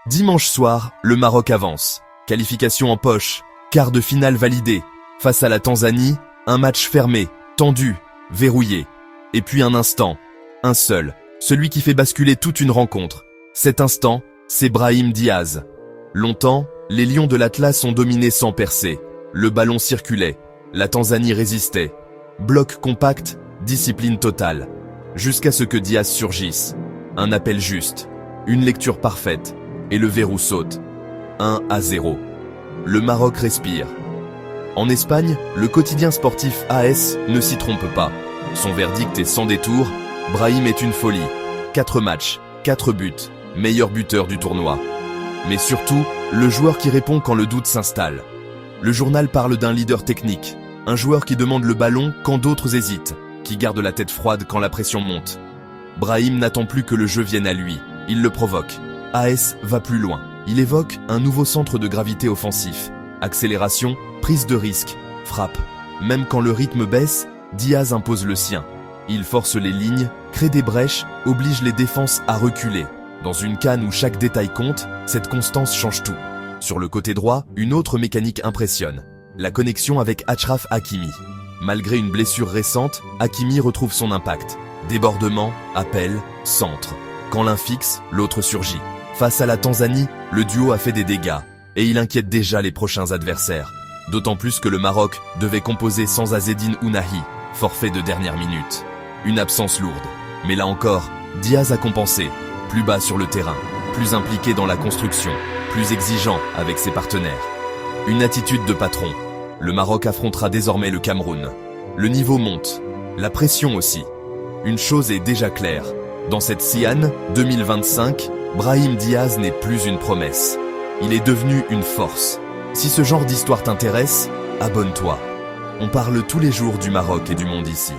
Dimanche soir, le Maroc avance. Qualification en poche, quart de finale validé. Face à la Tanzanie, un match fermé, tendu, verrouillé. Et puis un instant, un seul, celui qui fait basculer toute une rencontre. Cet instant, c'est Brahim Diaz. Longtemps, les Lions de l'Atlas ont dominé sans percer. Le ballon circulait, la Tanzanie résistait. Bloc compact, discipline totale. Jusqu'à ce que Diaz surgisse. Un appel juste, une lecture parfaite, et le verrou saute. 1-0. Le Maroc respire. En Espagne, le quotidien sportif AS ne s'y trompe pas. Son verdict est sans détour, Brahim est une folie. 4 matchs, 4 buts, meilleur buteur du tournoi. Mais surtout, le joueur qui répond quand le doute s'installe. Le journal parle d'un leader technique, un joueur qui demande le ballon quand d'autres hésitent, qui garde la tête froide quand la pression monte. Brahim n'attend plus que le jeu vienne à lui, il le provoque. AS va plus loin. Il évoque un nouveau centre de gravité offensif. Accélération, prise de risque, frappe. Même quand le rythme baisse, Diaz impose le sien. Il force les lignes, crée des brèches, oblige les défenses à reculer. Dans une CAN où chaque détail compte, cette constance change tout. Sur le côté droit, une autre mécanique impressionne. La connexion avec Achraf Hakimi. Malgré une blessure récente, Hakimi retrouve son impact. Débordement, appel, centre. Quand l'un fixe, l'autre surgit. Face à la Tanzanie, le duo a fait des dégâts, et il inquiète déjà les prochains adversaires. D'autant plus que le Maroc devait composer sans Azzedine Ounahi, forfait de dernière minute. Une absence lourde. Mais là encore, Diaz a compensé. Plus bas sur le terrain, plus impliqué dans la construction, plus exigeant avec ses partenaires. Une attitude de patron. Le Maroc affrontera désormais le Cameroun. Le niveau monte, la pression aussi. Une chose est déjà claire. Dans cette CAN 2025, Brahim Diaz n'est plus une promesse. Il est devenu une force. Si ce genre d'histoire t'intéresse, abonne-toi. On parle tous les jours du Maroc et du monde ici.